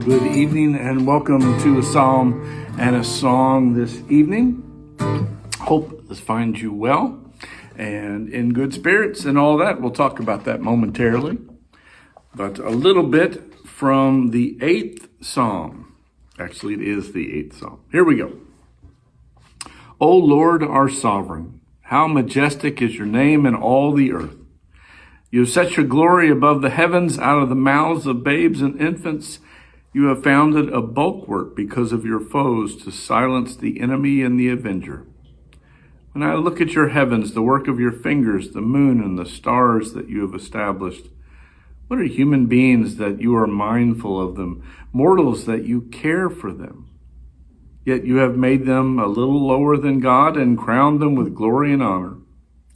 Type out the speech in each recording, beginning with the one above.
Good evening and welcome to a psalm and a song this evening. Hope this finds you well and in good spirits and all that. We'll talk about that momentarily. But a little bit from the 8th psalm. Actually, it is the 8th psalm. Here we go. O Lord, our sovereign, how majestic is your name in all the earth. You have set your glory above the heavens. Out of the mouths of babes and infants, you have founded a bulwark because of your foes to silence the enemy and the avenger. When I look at your heavens, the work of your fingers, the moon and the stars that you have established, what are human beings that you are mindful of them, mortals that you care for them? Yet you have made them a little lower than God and crowned them with glory and honor.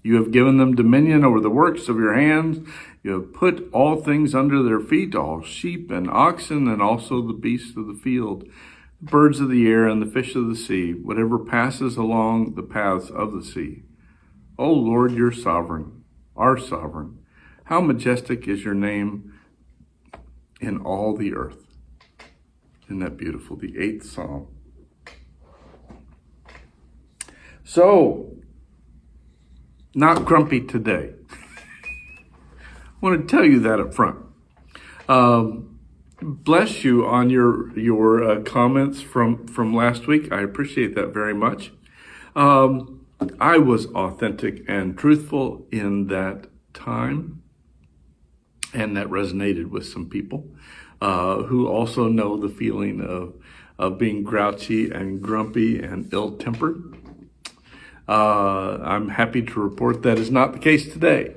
You have given them dominion over the works of your hands. You have put all things under their feet, all sheep and oxen, and also the beasts of the field, the birds of the air and the fish of the sea, whatever passes along the paths of the sea. O Lord, you're sovereign, our sovereign. How majestic is your name in all the earth. Isn't that beautiful? The 8th Psalm. So, not grumpy today. I want to tell you that up front. Bless you on your comments from last week. I appreciate that very much. I was authentic and truthful in that time, and that resonated with some people who also know the feeling of being grouchy and grumpy and ill-tempered. I'm happy to report that is not the case today.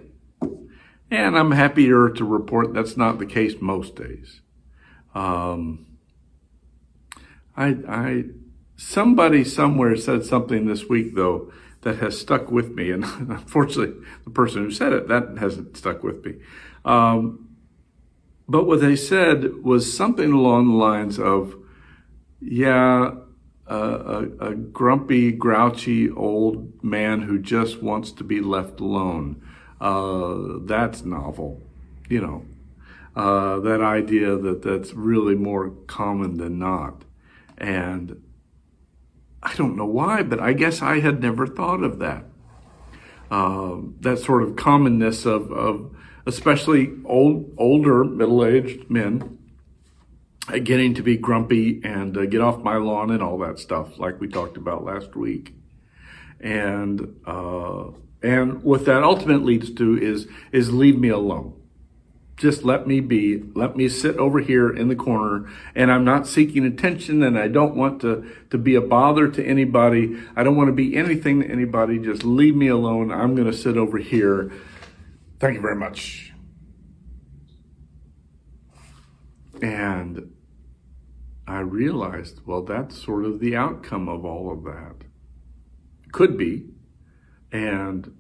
And I'm happier to report that's not the case most days. Somebody somewhere said something this week, though, that has stuck with me. And unfortunately, the person who said it, that hasn't stuck with me. But what they said was something along the lines of, a grumpy, grouchy old man who just wants to be left alone. That's novel, that idea that's really more common than not. And I don't know why, but I guess I had never thought of that. That sort of commonness of especially older, middle-aged men getting to be grumpy and get off my lawn and all that stuff, like we talked about last week. And what that ultimately leads to is leave me alone. Just let me be. Let me sit over here in the corner, and I'm not seeking attention, and I don't want to be a bother to anybody. I don't want to be anything to anybody. Just leave me alone. I'm going to sit over here. Thank you very much. And I realized, well, that's sort of the outcome of all of that. Could be. And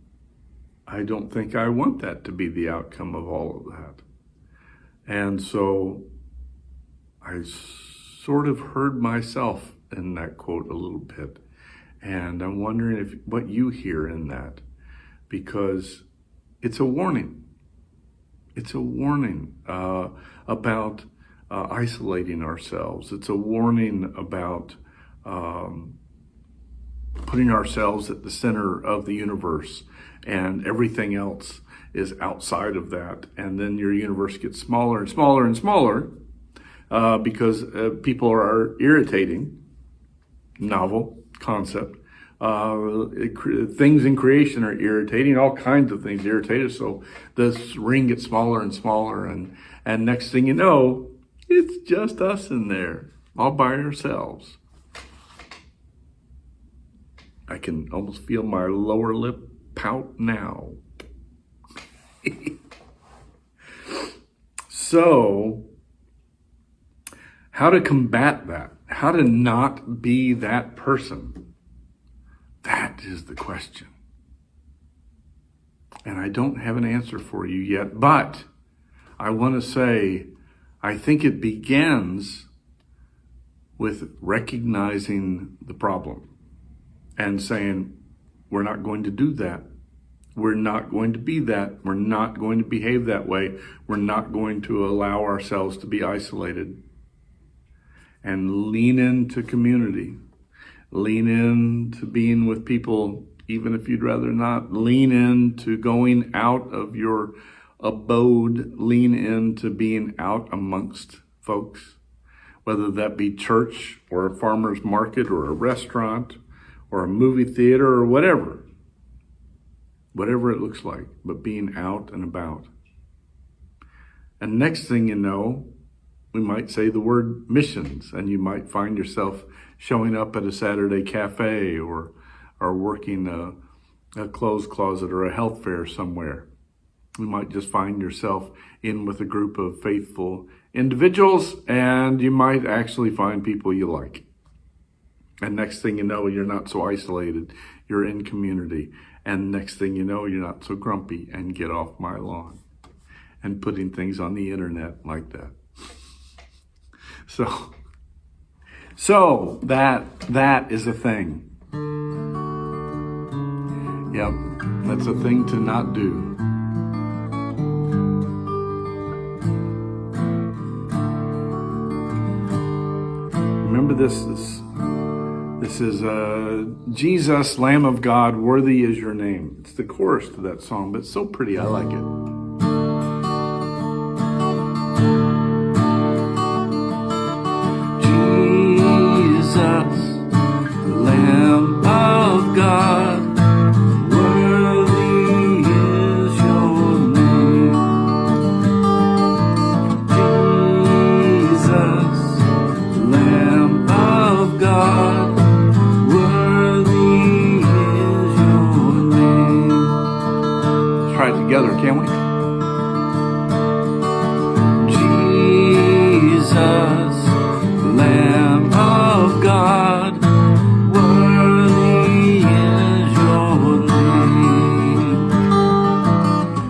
I don't think I want that to be the outcome of all of that. And so I sort of heard myself in that quote a little bit. And I'm wondering what you hear in that, because it's a warning. It's a warning about isolating ourselves. It's a warning about putting ourselves at the center of the universe, and everything else is outside of that. And then your universe gets smaller and smaller and smaller because people are irritating. Novel concept. Things in creation are irritating. All kinds of things irritate us. So this ring gets smaller and smaller, and next thing you know, it's just us in there, all by ourselves. I can almost feel my lower lip pout now. So, how to combat that? How to not be that person? That is the question. And I don't have an answer for you yet, but I want to say, I think it begins with recognizing the problem and saying, we're not going to do that. We're not going to be that. We're not going to behave that way. We're not going to allow ourselves to be isolated. and lean into community. Lean into being with people, even if you'd rather not. Lean into going out of your abode. Lean into being out amongst folks, whether that be church or a farmer's market or a restaurant or a movie theater or whatever it looks like, but being out and about. And next thing you know, we might say the word missions, and you might find yourself showing up at a Saturday cafe or working a clothes closet or a health fair somewhere. You might just find yourself in with a group of faithful individuals, and you might actually find people you like. And next thing you know, you're not so isolated. You're in community. And next thing you know, you're not so grumpy and get off my lawn and putting things on the internet like that. So that is a thing. Yep, that's a thing to not do. Remember this is Jesus, Lamb of God, worthy is your name. It's the chorus to that song, but it's so pretty, I like it. Jesus, Lamb of God, worthy is your name. Jesus, Lamb of God, worthy is your name. Let's try it together, can we? Jesus, Lamb of God, worthy is your name.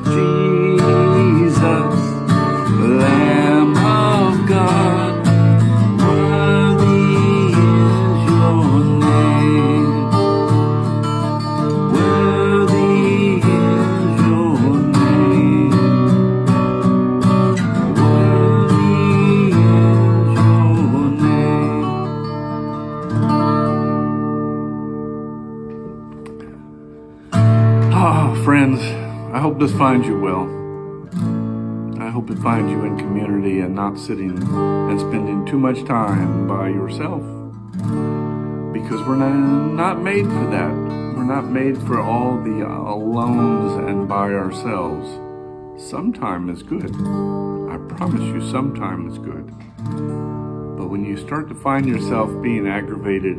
Jesus, Lamb of God, worthy is your name. Worthy is your name. Worthy is your name. Friends, I hope this finds you well. I hope it finds you in community and not sitting and spending too much time by yourself. Because we're not made for that. We're not made for all the alones and by ourselves. Sometime is good. I promise you, sometime is good. But when you start to find yourself being aggravated,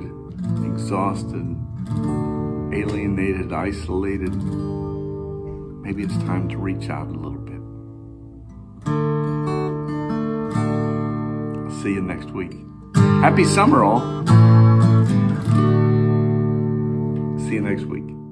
exhausted, alienated, isolated, maybe it's time to reach out a little bit. I'll see you next week. Happy summer, all. See you next week.